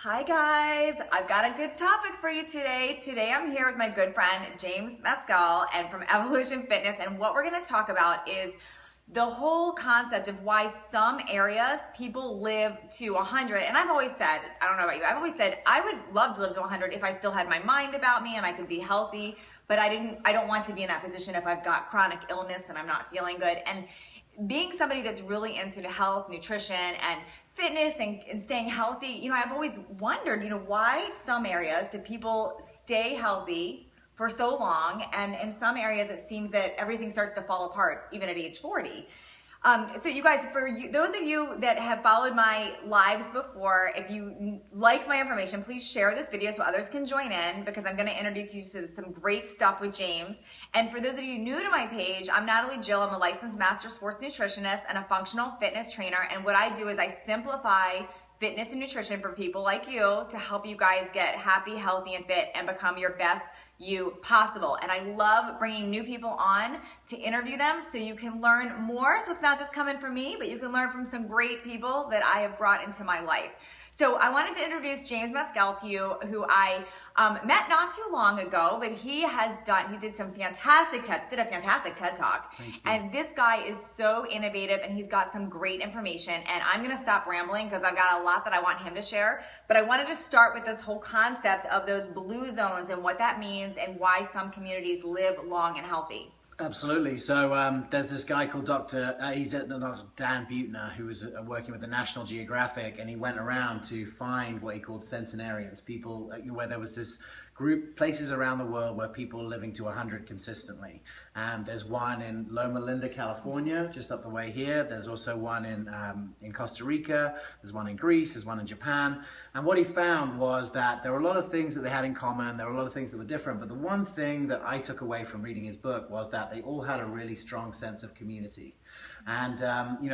Hi guys, I've got a good topic for you today. Today I'm here with my good friend James Maskell and from Evolution Fitness, and what we're going to talk about is the whole concept of why some areas people live to 100. And I've always said, I don't know about you, I've always said I would love to live to 100 if I still had my mind about me and I could be healthy, but I don't want to be in that position if I've got chronic illness and I'm not feeling good. And being somebody that's really into health, nutrition, and fitness and staying healthy, I've always wondered, why some areas do people stay healthy for so long, and in some areas it seems that everything starts to fall apart even at age 40. So you guys, those of you that have followed my lives before, if you like my information, please share this video so others can join in, because I'm going to introduce you to some great stuff with James. And for those of you new to my page, I'm Natalie Jill. I'm a licensed master sports nutritionist and a functional fitness trainer. And what I do is I simplify fitness and nutrition for people like you to help you guys get happy, healthy, and fit and become your best you possible. And I love bringing new people on to interview them so you can learn more. So it's not just coming from me, but you can learn from some great people that I have brought into my life. So I wanted to introduce James Maskell to you, who I met not too long ago, but he did a fantastic TED Talk. And this guy is so innovative and he's got some great information. And I'm gonna stop rambling because I've got a lot that I want him to share. But I wanted to start with this whole concept of those blue zones and what that means and why some communities live long and healthy. Absolutely. So there's this guy called Dr. Dan Buettner, who was working with the National Geographic, and he went around to find what he called centenarians, people where there was this group, places around the world where people are living to 100 consistently. And there's one in Loma Linda, California, just up the way here. There's also one in Costa Rica. There's one in Greece. There's one in Japan. And what he found was that there were a lot of things that they had in common. There were a lot of things that were different. But the one thing that I took away from reading his book was that they all had a really strong sense of community. And,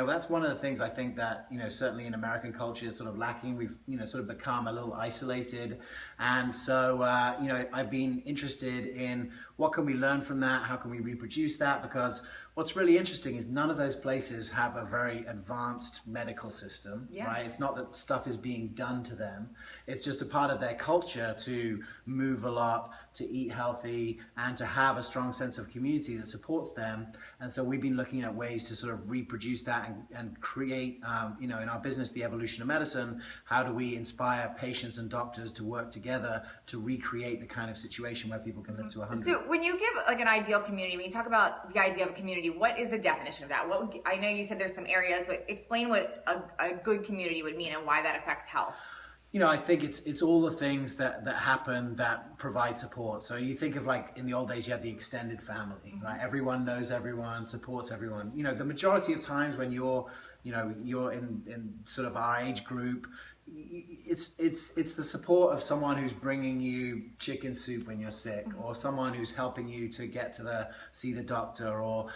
that's one of the things I think that, certainly in American culture is sort of lacking. We've, sort of become a little isolated. And so, I've been interested in what can we learn from that? How can we reproduce that? Because what's really interesting is none of those places have a very advanced medical system, right? It's not that stuff is being done to them. It's just a part of their culture to move a lot, to eat healthy, and to have a strong sense of community that supports them. And so we've been looking at ways to sort of reproduce that and create, in our business, the evolution of medicine, how do we inspire patients and doctors to work together to recreate the kind of situation where people can live to 100. So when you give like an ideal community, when you talk about the idea of a community, what is the definition of that? I know you said there's some areas, but explain what a good community would mean and why that affects health. I think it's all the things that happen that provide support. So you think of, like, in the old days, you had the extended family, right? Everyone knows everyone, supports everyone. The majority of times when you're in sort of our age group, it's the support of someone who's bringing you chicken soup when you're sick, or someone who's helping you to get to see the doctor, or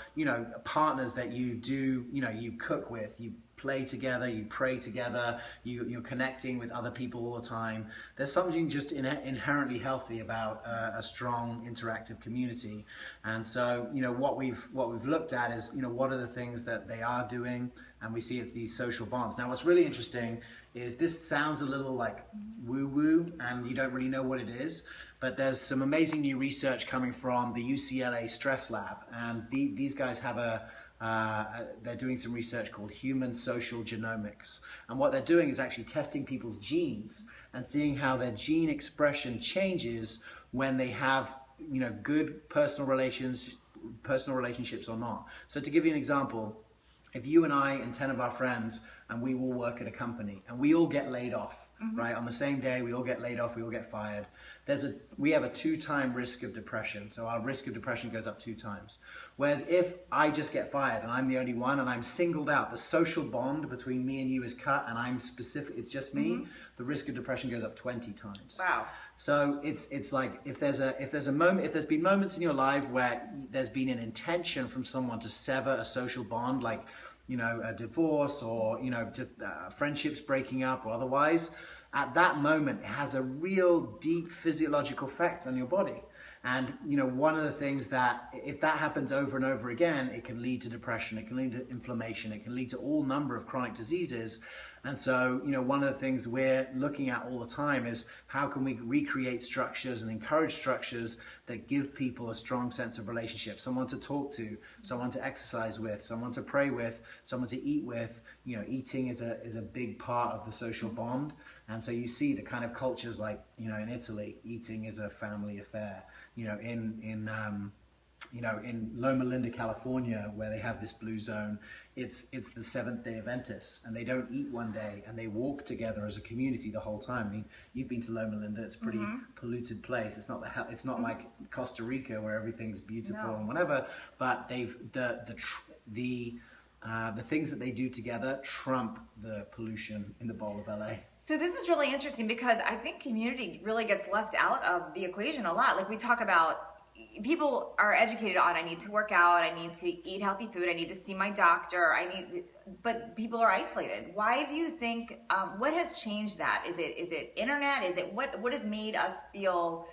partners that you do, you cook with, you play together, you pray together, you're connecting with other people all the time. There's something just inherently healthy about a strong interactive community. And so what we've looked at is what are the things that they are doing, and we see it's these social bonds. Now what's really interesting is this sounds a little like woo-woo and you don't really know what it is, but there's some amazing new research coming from the UCLA Stress Lab, and these guys have they're doing some research called human social genomics. And what they're doing is actually testing people's genes and seeing how their gene expression changes when they have, good personal relationships or not. So to give you an example, if you and I and 10 of our friends, and we all work at a company, and we all get laid off, right? On the same day, we all get laid off, we all get fired. We have a 2-time risk of depression. So our risk of depression goes up 2 times. Whereas if I just get fired and I'm the only one and I'm singled out, the social bond between me and you is cut and I'm specific, it's just me, the risk of depression goes up 20 times. Wow. So it's like if there's been moments in your life where there's been an intention from someone to sever a social bond, like a divorce or just friendships breaking up or otherwise, at that moment it has a real deep physiological effect on your body. And one of the things that, if that happens over and over again, it can lead to depression, it can lead to inflammation, it can lead to all number of chronic diseases. And so, one of the things we're looking at all the time is how can we recreate structures and encourage structures that give people a strong sense of relationship, someone to talk to, someone to exercise with, someone to pray with, someone to eat with. Eating is a big part of the social bond. And so you see the kind of cultures like, in Italy, eating is a family affair. In Loma Linda, California, where they have this blue zone, it's the Seventh-day Adventists, and they don't eat one day, and they walk together as a community the whole time. I mean, you've been to Loma Linda; it's a pretty polluted place. It's not it's not like Costa Rica where everything's beautiful and whatever. But the things that they do together trump the pollution in the bowl of LA. So this is really interesting because I think community really gets left out of the equation a lot. Like we talk about, people are educated on, I need to work out, I need to eat healthy food, I need to see my doctor, but people are isolated. Why do you think, what has changed that? Is it internet? Is it, what has made us feel,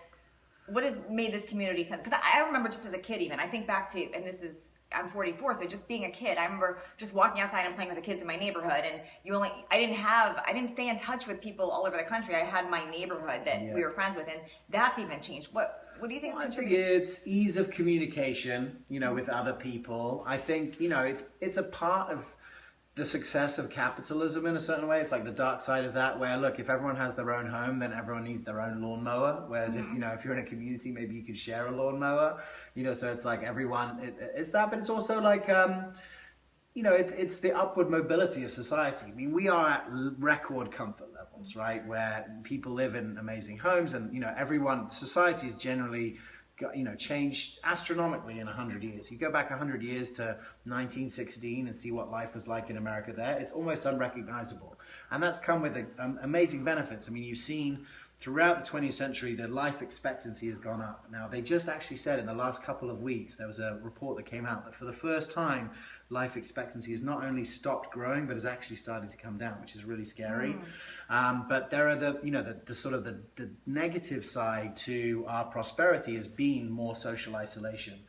what has made this community sense? Because I remember just as a kid even, I think back to, and I'm 44, so just being a kid, I remember just walking outside and playing with the kids in my neighborhood, and I didn't stay in touch with people all over the country. I had my neighborhood that we were friends with, and that's even changed. What do you think is contributing? It's ease of communication, with other people. I think, it's a part of the success of capitalism in a certain way. It's like the dark side of that, where look, if everyone has their own home, then everyone needs their own lawnmower. Whereas if you're in a community, maybe you could share a lawnmower. So it's like everyone. It's that, but it's also like it's the upward mobility of society. I mean, we are at record comfort levels, right? Where people live in amazing homes, and society's generally changed astronomically in 100 years. You go back 100 years to 1916 and see what life was like in America there, it's almost unrecognizable. And that's come with amazing benefits. I mean, you've seen throughout the 20th century, the life expectancy has gone up. Now, they just actually said in the last couple of weeks, there was a report that came out that for the first time, life expectancy has not only stopped growing, but has actually started to come down, which is really scary. But there are the sort of the negative side to our prosperity has been more social isolation.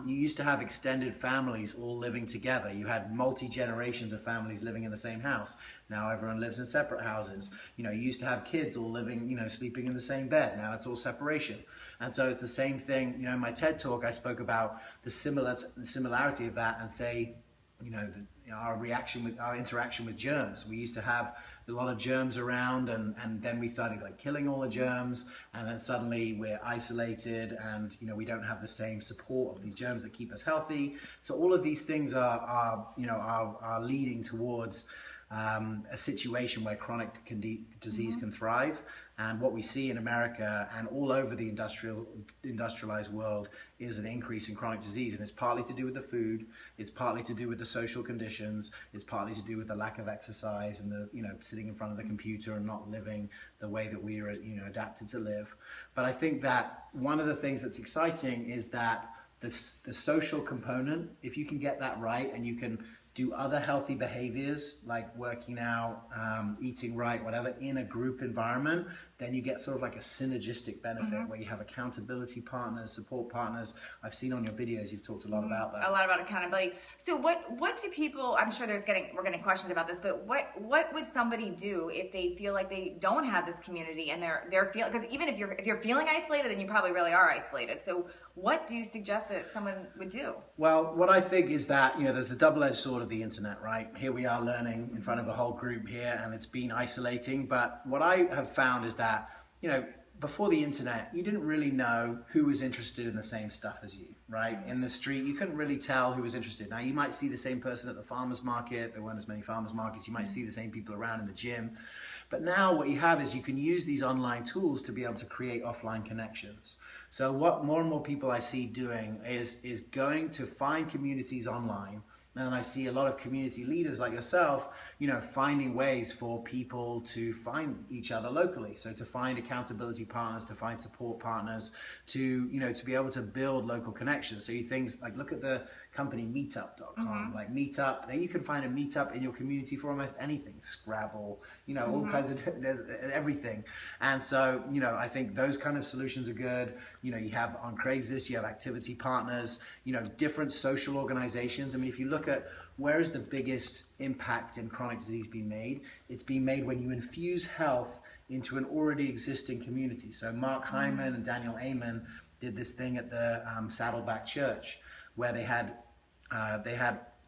You used to have extended families all living together. You had multi-generations of families living in the same house. Now everyone lives in separate houses. You used to have kids all living, sleeping in the same bed. Now it's all separation. And so it's the same thing. In my TED talk, I spoke about the similarity of that and say, our interaction with germs. We used to have a lot of germs around, and then we started killing all the germs, and then suddenly we're isolated, and we don't have the same support of these germs that keep us healthy. So all of these things are leading towards a situation where chronic disease can thrive. And what we see in America and all over the industrialized world is an increase in chronic disease. And it's partly to do with the food, it's partly to do with the social conditions, it's partly to do with the lack of exercise and the sitting in front of the computer and not living the way that we are adapted to live. But I think that one of the things that's exciting is that the social component, if you can get that right and you can do other healthy behaviors like working out, eating right, whatever, in a group environment, then you get sort of like a synergistic benefit where you have accountability partners, support partners. I've seen on your videos, you've talked a lot about that. A lot about accountability. So what do people, I'm sure we're getting questions about this, but what would somebody do if they feel like they don't have this community and they're feeling, because even if you're feeling isolated, then you probably really are isolated. So what do you suggest that someone would do? Well, what I think is that, there's the double-edged sword of the internet, right? Here we are learning in front of a whole group here, and it's been isolating. But what I have found is that, before the internet, you didn't really know who was interested in the same stuff as you, right? In the street, you couldn't really tell who was interested. Now, you might see the same person at the farmer's market. There weren't as many farmer's markets. You might see the same people around in the gym. But now what you have is you can use these online tools to be able to create offline connections. So what more and more people I see doing is going to find communities online. And I see a lot of community leaders like yourself, finding ways for people to find each other locally. So to find accountability partners, to find support partners, to be able to build local connections. So things like, look at the company, meetup.com, like Meetup. There you can find a meetup in your community for almost anything. Scrabble, all kinds of, there's everything. And so, I think those kind of solutions are good. You have on Craigslist, you have activity partners, different social organizations. I mean, if you look at where is the biggest impact in chronic disease being made, it's being made when you infuse health into an already existing community. So Mark Hyman and Daniel Amen did this thing at the Saddleback Church, where they had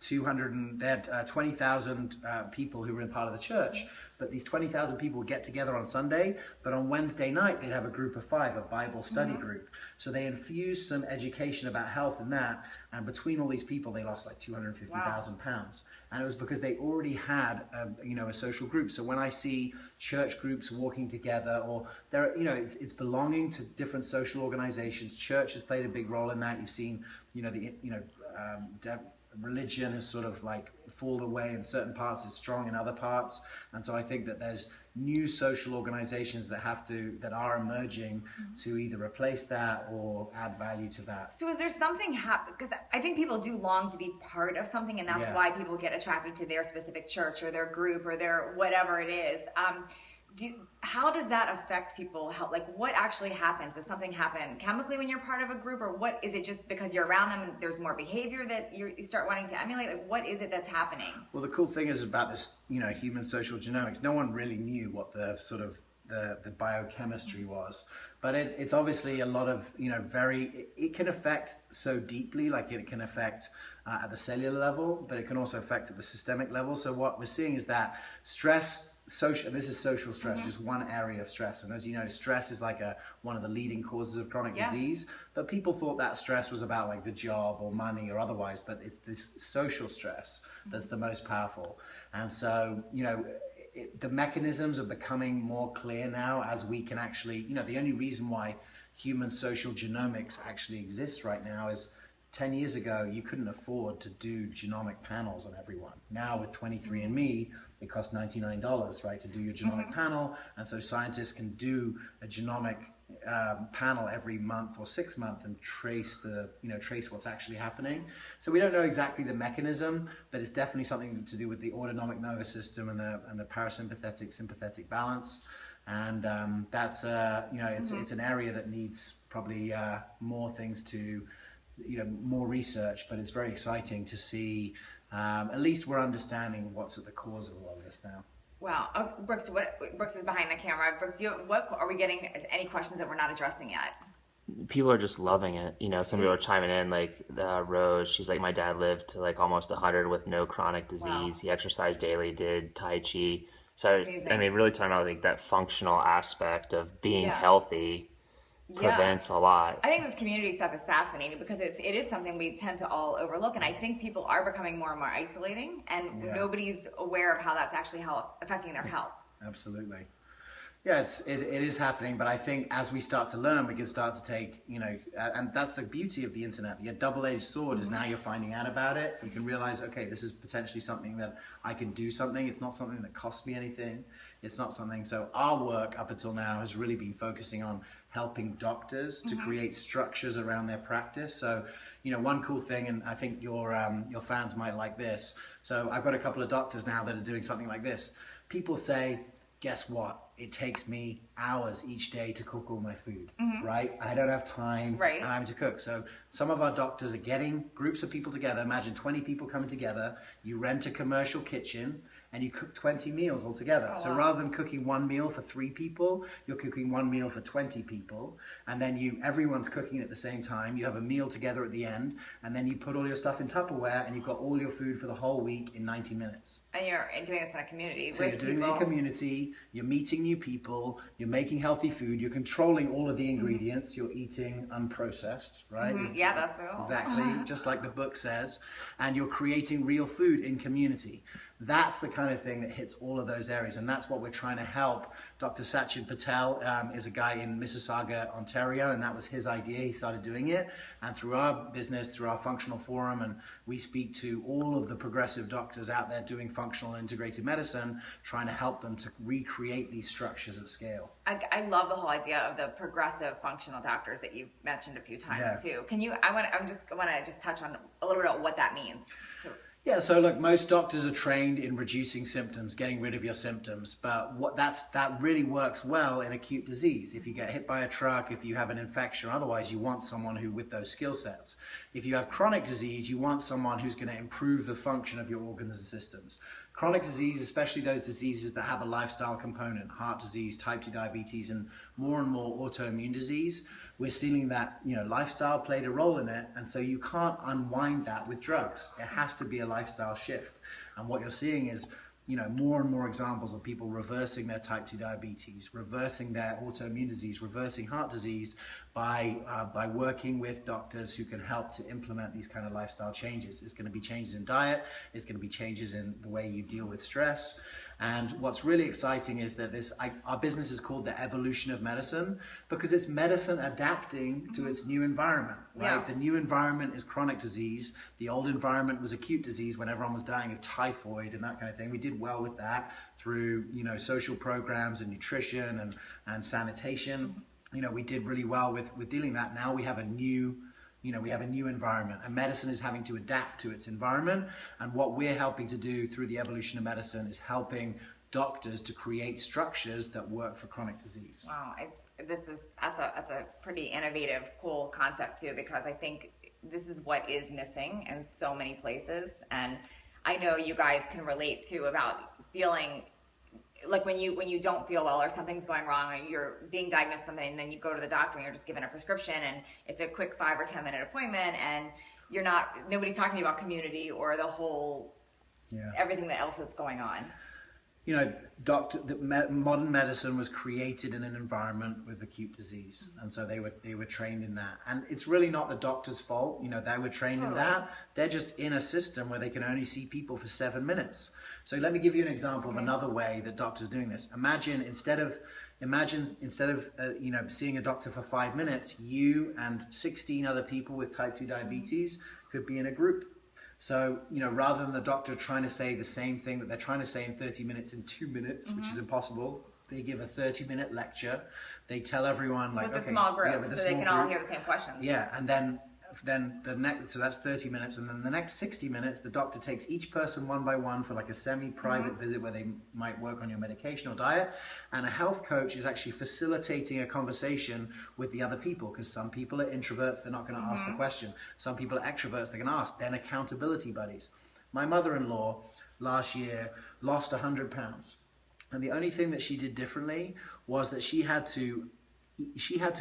20,000 people who were in part of the church, but these 20,000 people would get together on Sunday, but on Wednesday night they'd have a group of 5, a Bible study group. So they infused some education about health in that, and between all these people they lost like 250,000 pounds. And it was because they already had a social group. So when I see church groups walking together, or it's belonging to different social organizations. Church has played a big role in that. You've seen religion has sort of like fallen away in certain parts, it's strong in other parts. And so I think that there's new social organizations that are emerging to either replace that or add value to that. So is there something because I think people do long to be part of something, and that's why people get attracted to their specific church or their group or their whatever it is. How does that affect people? Like, what actually happens? Does something happen chemically when you're part of a group, or what is it? Just because you're around them and there's more behavior that you start wanting to emulate? Like, what is it that's happening? Well, the cool thing is about this, human social genomics. No one really knew what the sort of the biochemistry was, but it's obviously a lot of it can affect so deeply. Like it can affect at the cellular level, but it can also affect at the systemic level. So what we're seeing is that stress. This is social stress, just one area of stress. And as you know, stress is like one of the leading causes of chronic disease. But people thought that stress was about like the job or money or otherwise, but it's this social stress that's the most powerful. And so, the mechanisms are becoming more clear now as we can actually, the only reason why human social genomics actually exists right now is 10 years ago, you couldn't afford to do genomic panels on everyone. Now with 23andMe, it costs $99, right, to do your genomic panel. And so scientists can do a genomic panel every month or 6 months and trace what's actually happening. So we don't know exactly the mechanism, but it's definitely something to do with the autonomic nervous system and the parasympathetic sympathetic balance. And that's it's an area that needs probably more things to more research, but it's very exciting to see. At least we're understanding what's at the cause of all of this now. Wow. Oh, Brooks is behind the camera. Brooks, what are we getting? Any questions that we're not addressing yet? People are just loving it. Some people are chiming in, like Rose. She's like, my dad lived to like almost 100 with no chronic disease. Wow. He exercised daily, did Tai Chi. So amazing. I mean, really talking about like that functional aspect of being healthy prevents a lot. I think this community stuff is fascinating because it is something we tend to all overlook, and I think people are becoming more and more isolating, and nobody's aware of how that's actually affecting their health. Absolutely. Yeah, it is happening, but I think as we start to learn, we can start to take, and that's the beauty of the internet. The double-edged sword is now you're finding out about it. You can realize, okay, this is potentially something that I can do something. It's not something that costs me anything. It's not something. So our work up until now has really been focusing on helping doctors to create structures around their practice. So, one cool thing, and I think your fans might like this. So I've got a couple of doctors now that are doing something like this. People say, guess what? It takes me hours each day to cook all my food, right? I don't have time to cook. So some of our doctors are getting groups of people together. Imagine 20 people coming together. You rent a commercial kitchen and you cook 20 meals all together. So rather than cooking one meal for 3 people, you're cooking one meal for 20 people. And then everyone's cooking at the same time. You have a meal together at the end, and then you put all your stuff in Tupperware and you've got all your food for the whole week in 90 minutes. And you're doing this in a community. So you're doing it in a community, you're meeting new people, you're making healthy food, you're controlling all of the ingredients, you're eating unprocessed, right? Yeah, that's the goal. Exactly, just like the book says. And you're creating real food in community. That's the kind of thing that hits all of those areas, and that's what we're trying to help. Dr. Sachin Patel is a guy in Mississauga, Ontario, and that was his idea. He started doing it, and through our business, through our functional forum, and we speak to all of the progressive doctors out there doing functional and integrated medicine, trying to help them to recreate these structures at scale. I love the whole idea of the progressive functional doctors that you've mentioned a few times too. Can you? I want to just touch on a little bit about what that means. Yeah, so look, most doctors are trained in reducing symptoms, getting rid of your symptoms, but that really works well in acute disease. If you get hit by a truck, if you have an infection, otherwise you want someone who with those skill sets. If you have chronic disease, you want someone who's going to improve the function of your organs and systems. Chronic disease, especially those diseases that have a lifestyle component, heart disease, type 2 diabetes, and more autoimmune disease, we're seeing that lifestyle played a role in it, and so you can't unwind that with drugs. It has to be a lifestyle shift. And what you're seeing is more and more examples of people reversing their type 2 diabetes, reversing their autoimmune disease, reversing heart disease by working with doctors who can help to implement these kind of lifestyle changes. It's going to be changes in diet, it's going to be changes in the way you deal with stress. And what's really exciting is that our business is called the evolution of medicine, because it's medicine adapting to its new environment, right? Yeah. The new environment is chronic disease. The old environment was acute disease when everyone was dying of typhoid and that kind of thing. We did well with that through, social programs and nutrition and sanitation. We did really well with dealing with that. Now we have a new environment, and medicine is having to adapt to its environment. And what we're helping to do through the evolution of medicine is helping doctors to create structures that work for chronic disease. Wow, that's a pretty innovative, cool concept too, because I think this is what is missing in so many places. And I know you guys can relate to about feeling like when you don't feel well or something's going wrong, or you're being diagnosed with something, and then you go to the doctor and you're just given a prescription, and it's a quick 5 or 10 minute appointment, and nobody's talking to you about community or the whole everything else that's going on. Modern medicine was created in an environment with acute disease, and so they were trained in that. And it's really not the doctor's fault. They were trained in that. They're just in a system where they can only see people for 7 minutes. So let me give you an example of another way that doctors are doing this. Imagine instead of seeing a doctor for 5 minutes, you and 16 other people with type 2 diabetes could be in a group. So, rather than the doctor trying to say the same thing that they're trying to say in 30 minutes in 2 minutes, which is impossible, they give a 30-minute lecture. They tell everyone with a small group, so they can all hear the same questions. Yeah, and then the next, so that's 30 minutes, and then the next 60 minutes, the doctor takes each person one by one for like a semi-private visit where they might work on your medication or diet, and a health coach is actually facilitating a conversation with the other people, because some people are introverts, they're not going to ask the question. Some people are extroverts, they're going to ask. Then accountability buddies. My mother-in-law last year lost 100 pounds, and the only thing that she did differently was that she had to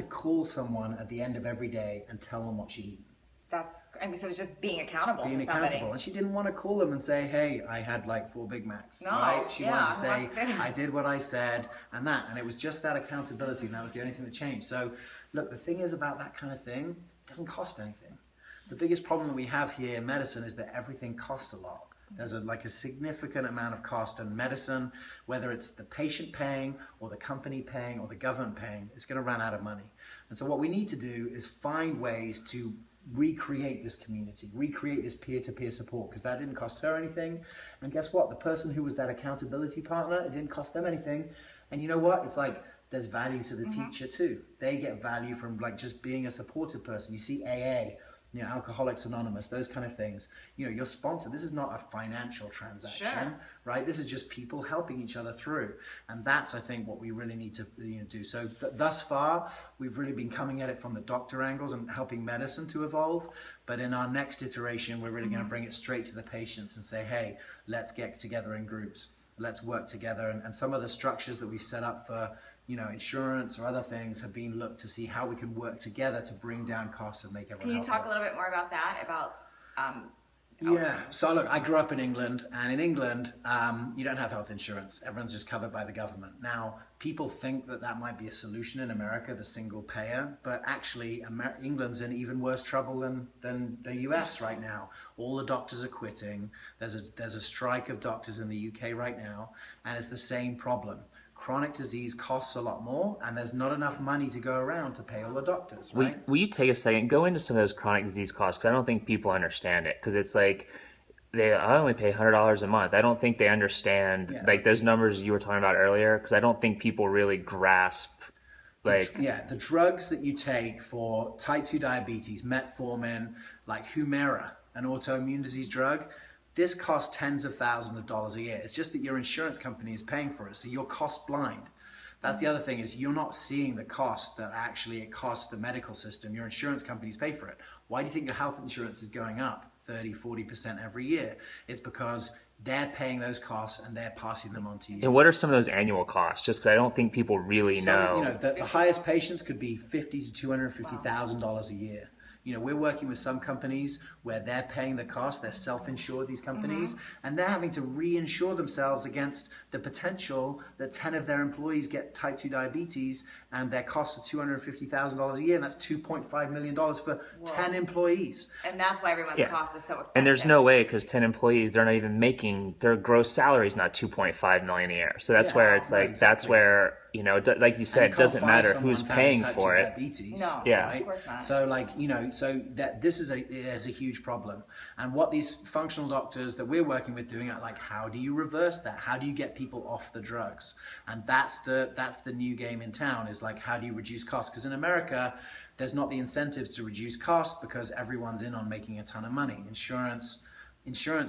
call someone at the end of every day and tell them what she'd eaten. So it's just being accountable to somebody. Accountable. And she didn't want to call them and say, hey, I had like 4 Big Macs. No, right? She wanted to say, I did what I said and that. And it was just that accountability, and that was the only thing that changed. So look, the thing is about that kind of thing, it doesn't cost anything. The biggest problem that we have here in medicine is that everything costs a lot. There's a significant amount of cost in medicine, whether it's the patient paying or the company paying or the government paying, it's going to run out of money. And so what we need to do is find ways to recreate this community, recreate this peer-to-peer support, because that didn't cost her anything. And guess what? The person who was that accountability partner, it didn't cost them anything. And you know what? It's like there's value to the teacher too. They get value from like just being a supportive person. You see AA, Alcoholics Anonymous, those kind of things. Your sponsor, this is not a financial transaction, right? This is just people helping each other through. And that's, I think, what we really need to do. So thus far, we've really been coming at it from the doctor angles and helping medicine to evolve. But in our next iteration, we're really going to bring it straight to the patients and say, hey, let's get together in groups. Let's work together. And some of the structures that we've set up for insurance or other things have been looked to see how we can work together to bring down costs and make everyone Can you talk a little bit more about that, about Yeah. So look, I grew up in England, and in England, you don't have health insurance. Everyone's just covered by the government. Now, people think that that might be a solution in America, the single payer, but actually, England's in even worse trouble than the US right now. All the doctors are quitting. There's a strike of doctors in the UK right now, and it's the same problem. Chronic disease costs a lot more, and there's not enough money to go around to pay all the doctors, right? Will you take a second, go into some of those chronic disease costs? Because I don't think people understand it. Because it's like, I only pay $100 a month. I don't think they understand, like, those numbers you were talking about earlier. Because I don't think people really grasp, like... The drugs that you take for type 2 diabetes, metformin, like Humira, an autoimmune disease drug, this costs tens of thousands of dollars a year. It's just that your insurance company is paying for it, so you're cost blind. That's the other thing, is you're not seeing the cost that actually it costs the medical system. Your insurance companies pay for it. Why do you think your health insurance is going up 30-40% every year? It's because they're paying those costs and they're passing them on to you. And what are some of those annual costs? Just because I don't think people really know. You know, the highest patients could be $50,000 to $250,000 a year. You know, we're working with some companies where they're paying the cost, they're self-insured, these companies, and they're having to reinsure themselves against the potential that 10 of their employees get type 2 diabetes, and their costs are $250,000 a year, and that's $2.5 million for 10 employees. And that's why everyone's cost is so expensive. And there's no way, because 10 employees, they're not even making, their gross salary is not $2.5 million a year. So that's where it's like, exactly. That's where, you know, like you said, it doesn't matter who's paying for it. Diabetes, no, right? Of course not. So like, you know, so that this is a huge problem. And what these functional doctors that we're working with doing are like, how do you reverse that? How do you get people off the drugs? And that's the new game in town, is like, how do you reduce costs? Because in America, there's not the incentives to reduce costs because everyone's in on making a ton of money. Insurance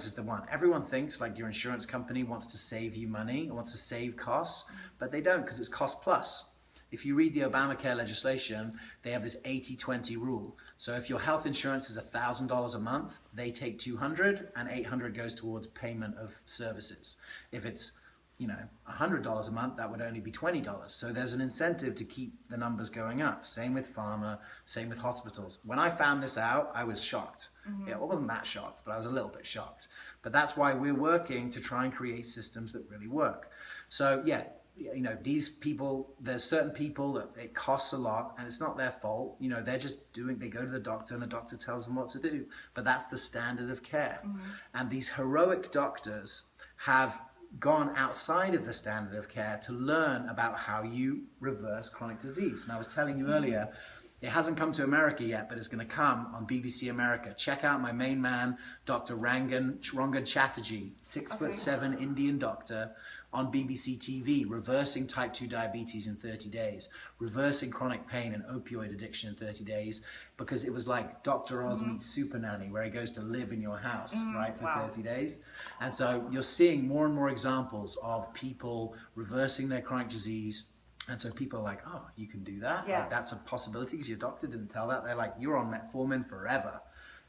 is the one. Everyone thinks like your insurance company wants to save you money, wants to save costs, but they don't, because it's cost plus. If you read the Obamacare legislation, they have this 80-20 rule. So if your health insurance is $1,000 a month, they take $200 and $800 goes towards payment of services. If it's, you know, $100 a month, that would only be $20. So there's an incentive to keep the numbers going up. Same with pharma, same with hospitals. When I found this out, I was shocked. Yeah, I wasn't that shocked, but I was a little bit shocked. But that's why we're working to try and create systems that really work. So yeah, you know, these people, there's certain people that it costs a lot, and it's not their fault. You know, they're just they go to the doctor and the doctor tells them what to do. But that's the standard of care. And these heroic doctors have gone outside of the standard of care to learn about how you reverse chronic disease. And I was telling you earlier, it hasn't come to America yet, but it's going to come on BBC America. Check out my main man, Dr. Rangan Chatterjee, 6'7" Indian doctor, on BBC TV, reversing type 2 diabetes in 30 days, reversing chronic pain and opioid addiction in 30 days, because it was like Dr. Oz meets Super Nanny, where he goes to live in your house, right, for 30 days. And so you're seeing more and more examples of people reversing their chronic disease. And so people are like, oh, you can do that? Yeah. Like, that's a possibility, because your doctor didn't tell that. They're like, you're on metformin forever.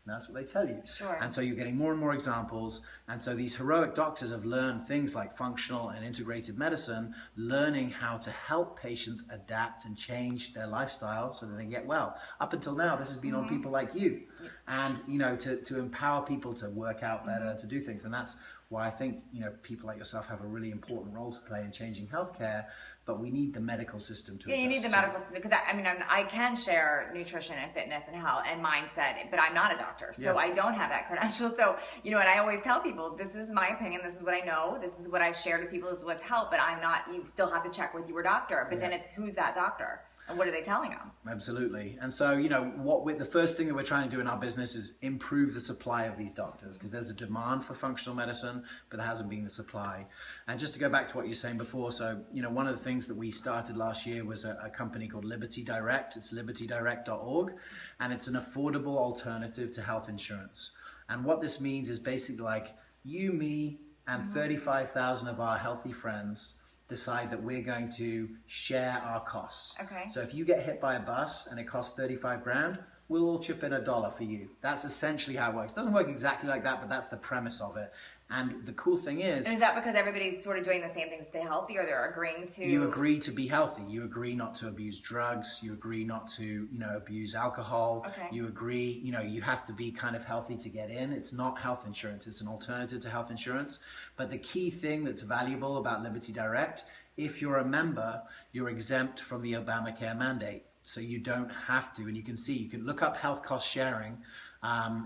And that's what they tell you. Sure. And so you're getting more and more examples. And so these heroic doctors have learned things like functional and integrative medicine, learning how to help patients adapt and change their lifestyle so that they get well. Up until now, this has been on people like you. And, you know, to empower people to work out better, to do things. And that's why I think, you know, people like yourself have a really important role to play in changing healthcare, but we need the medical system to you need the medical system, because I mean, I can share nutrition and fitness and health and mindset, but I'm not a doctor, so I don't have that credential. So, you know, and I always tell people, this is my opinion, this is what I know, this is what I've shared with people, this is what's helped, but I'm not, you still have to check with your doctor, but then it's, who's that doctor? And what are they telling them? Absolutely. And so, you know, the first thing that we're trying to do in our business is improve the supply of these doctors, because there's a demand for functional medicine, but there hasn't been the supply. And just to go back to what you were saying before, so, you know, one of the things that we started last year was a company called Liberty Direct. It's libertydirect.org, and it's an affordable alternative to health insurance. And what this means is basically like you, me, and 35,000 of our healthy friends decide that we're going to share our costs. Okay. So if you get hit by a bus and it costs 35 grand, we'll all chip in $1 for you. That's essentially how it works. It doesn't work exactly like that, but that's the premise of it. And the cool thing is... And is that because everybody's sort of doing the same thing to stay healthy, or they're agreeing to... You agree to be healthy. You agree not to abuse drugs. You agree not to, abuse alcohol. Okay. You agree, you have to be kind of healthy to get in. It's not health insurance. It's an alternative to health insurance. But the key thing that's valuable about Liberty Direct, if you're a member, you're exempt from the Obamacare mandate. So you don't have to, and you can look up health cost sharing.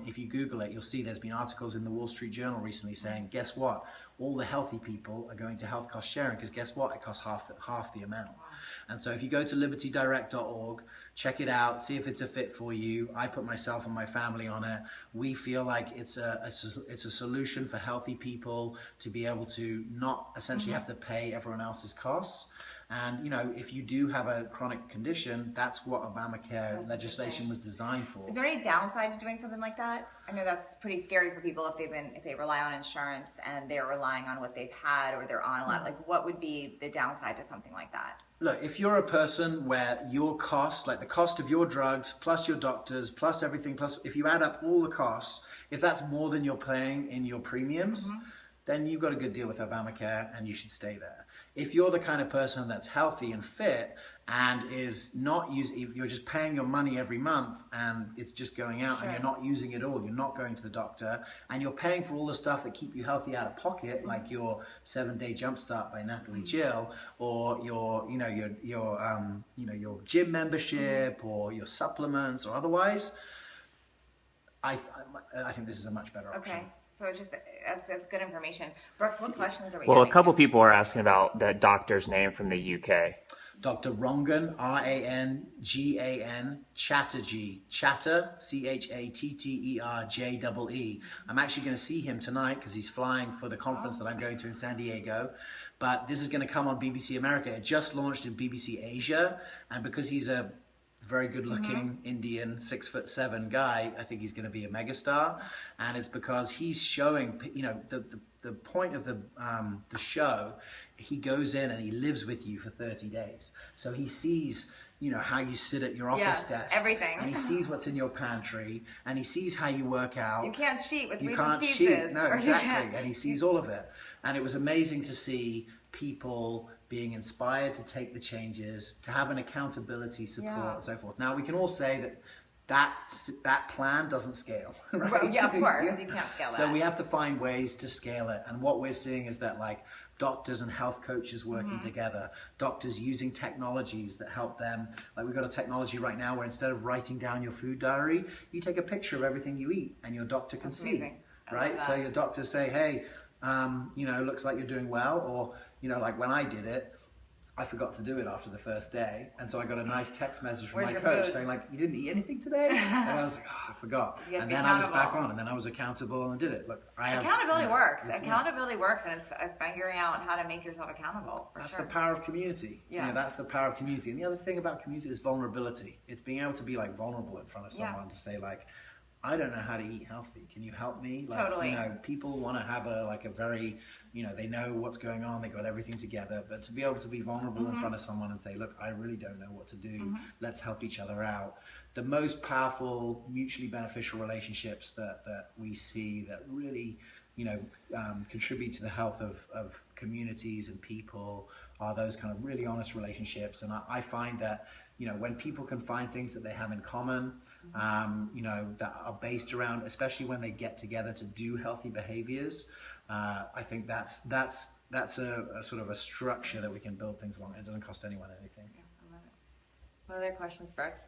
If you Google it, you'll see there's been articles in the Wall Street Journal recently saying, guess what? All the healthy people are going to health cost sharing, because guess what? It costs half the amount. And so if you go to libertydirect.org, check it out, see if it's a fit for you. I put myself and my family on it. We feel like it's a solution for healthy people to be able to not essentially have to pay everyone else's costs. And, if you do have a chronic condition, that's what Obamacare legislation was designed for. Is there any downside to doing something like that? I know that's pretty scary for people if they rely on insurance and they're relying on what they've had, or they're on a lot. Like, what would be the downside to something like that? Look, if you're a person where your costs, like the cost of your drugs, plus your doctors, plus everything, plus if you add up all the costs, if that's more than you're paying in your premiums, then you've got a good deal with Obamacare and you should stay there. If you're the kind of person that's healthy and fit and is not using, you're just paying your money every month and it's just going out and you're not using it all, you're not going to the doctor, and you're paying for all the stuff that keep you healthy out of pocket, like your 7-day Jumpstart by Natalie Jill, or your gym membership, or your supplements, or otherwise, I think this is a much better option. Okay. So it's just, that's good information. Brooks, what questions are we Well, getting? a couple people are asking about that doctor's name from the UK. Dr. Rangan, R-A-N-G-A-N, Chatterjee, Chatter, C-H-A-T-T-E-R-J-E-E. I'm actually going to see him tonight because he's flying for the conference that I'm going to in San Diego. But this is going to come on BBC America. It just launched in BBC Asia, and because he's a very good-looking Indian 6'7" guy, I think he's going to be a megastar, and it's because he's showing, the point of the show. He goes in and he lives with you for 30 days, so he sees how you sit at your office desk, everything, and he sees what's in your pantry, and he sees how you work out. You can't cheat with you Reese's can't Pieces. cheat, no, exactly, and he sees all of it, and it was amazing to see people being inspired to take the changes, to have an accountability support, and so forth. Now, we can all say that plan doesn't scale, right? Well, yeah, of course, you can't scale that. So we have to find ways to scale it. And what we're seeing is that, like, doctors and health coaches working together, doctors using technologies that help them. Like, we've got a technology right now where instead of writing down your food diary, you take a picture of everything you eat and your doctor can see, right? So your doctors say, hey, looks like you're doing well, or, like when I did it, I forgot to do it after the first day, and so I got a nice text message from my coach saying, like, you didn't eat anything today? And I was like, oh, I forgot. And then I was back on, and then I was accountable and did it. Look, accountability works. Accountability works, and it's figuring out how to make yourself accountable. That's the power of community. Yeah. That's the power of community. And the other thing about community is vulnerability. It's being able to be, like, vulnerable in front of someone to say, like, I don't know how to eat healthy. Can you help me? Like, totally. People want to have a very, they know what's going on. They got everything together. But to be able to be vulnerable in front of someone and say, look, I really don't know what to do. Let's help each other out. The most powerful, mutually beneficial relationships that we see that really, contribute to the health of communities and people are those kind of really honest relationships. And I find that, when people can find things that they have in common, that are based around, especially when they get together to do healthy behaviors, I think that's a sort of a structure that we can build things along. It doesn't cost anyone anything. Yeah, I love it. What other questions, Brooks?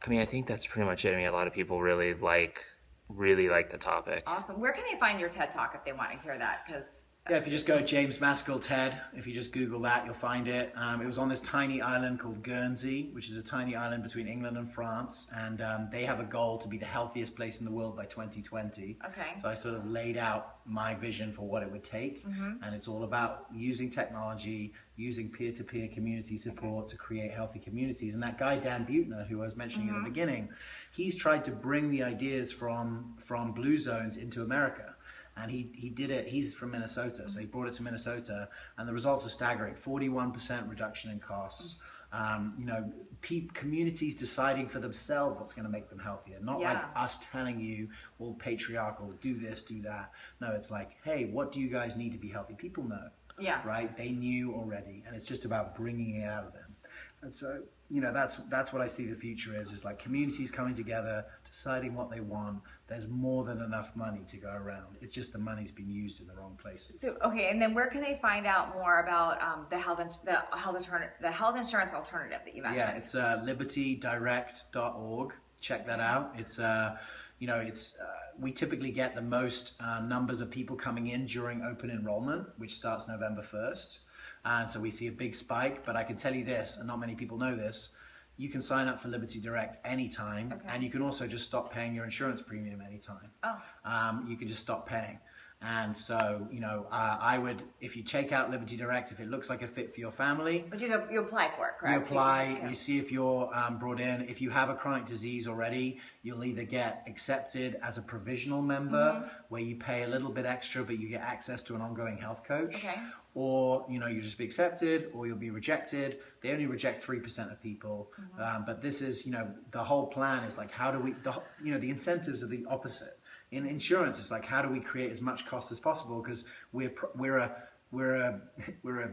I mean, I think that's pretty much it. I mean, a lot of people really like the topic. Awesome. Where can they find your TED Talk if they want to hear that? Because yeah, if you just go James Maskell TED, if you just Google that, you'll find it. It was on this tiny island called Guernsey, which is a tiny island between England and France, and they have a goal to be the healthiest place in the world by 2020. Okay. So I sort of laid out my vision for what it would take, and it's all about using technology, using peer-to-peer community support to create healthy communities. And that guy, Dan Buettner, who I was mentioning at the beginning, he's tried to bring the ideas from blue zones into America. And he did it. He's from Minnesota, so he brought it to Minnesota, and the results are staggering. 41% reduction in costs, You know, communities deciding for themselves what's going to make them healthier, not like us telling you, all patriarchal, do this, do that. No, it's like, hey, what do you guys need to be healthy? People know, right? They knew already, and it's just about bringing it out of them. And so, you know, that's what I see the future is like communities coming together, deciding what they want. There's more than enough money to go around. It's just the money's been used in the wrong places. So, okay, and then where can they find out more about the health insurance alternative that you mentioned? Yeah, it's libertydirect.org. Check that out. It's you know, we typically get the most numbers of people coming in during open enrollment, which starts November 1st. And so we see a big spike, but I can tell you this, and not many people know this, you can sign up for Liberty Direct anytime, and you can also just stop paying your insurance premium anytime. You can just stop paying. And so, you know, I would, if you check out Liberty Direct, if it looks like a fit for your family. But you apply for it, correct? You apply, you see if you're brought in. If you have a chronic disease already, you'll either get accepted as a provisional member, where you pay a little bit extra, but you get access to an ongoing health coach. Or, you know, you'll just be accepted, or you'll be rejected. They only reject 3% of people. But this is, you know, the whole plan is like, how do we, you know, the incentives are the opposite. In insurance, it's like, how do we create as much cost as possible? Because we're a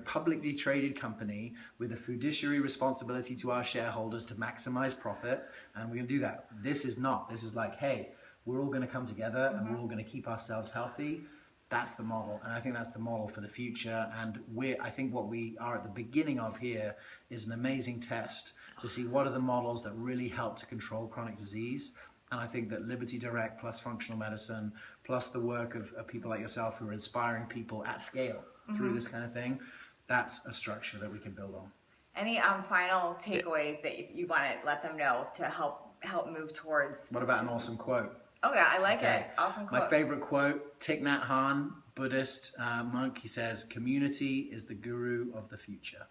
publicly traded company with a fiduciary responsibility to our shareholders to maximize profit, and we're going to do that. This is not. This is like, hey, we're all going to come together and we're all going to keep ourselves healthy. That's the model, and I think that's the model for the future. And I think what we are at the beginning of here is an amazing test to see what are the models that really help to control chronic disease. And I think that Liberty Direct plus functional medicine plus the work of people like yourself who are inspiring people at scale through this kind of thing, that's a structure that we can build on. Any final takeaways that you want to let them know to help move towards? What about an awesome quote? Oh yeah, I like it. Awesome quote. My favorite quote, Thich Nhat Hanh, Buddhist monk, he says, "Community is the guru of the future."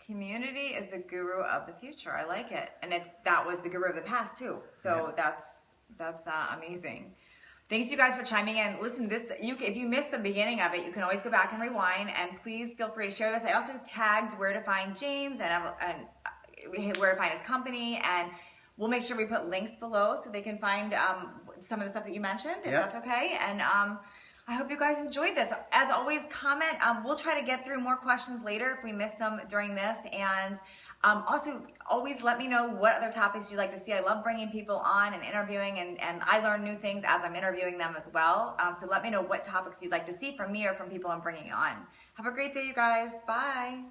Community is the guru of the future. I like it, and that was the guru of the past too. So that's amazing. Thanks you guys for chiming in. Listen, if you missed the beginning of it, you can always go back and rewind. And please feel free to share this. I also tagged where to find James and where to find his company, and we'll make sure we put links below so they can find some of the stuff that you mentioned, if that's okay. And I hope you guys enjoyed this. As always, comment. We'll try to get through more questions later if we missed them during this. And also, always let me know what other topics you'd like to see. I love bringing people on and interviewing, and I learn new things as I'm interviewing them as well. So let me know what topics you'd like to see from me or from people I'm bringing on. Have a great day, you guys. Bye.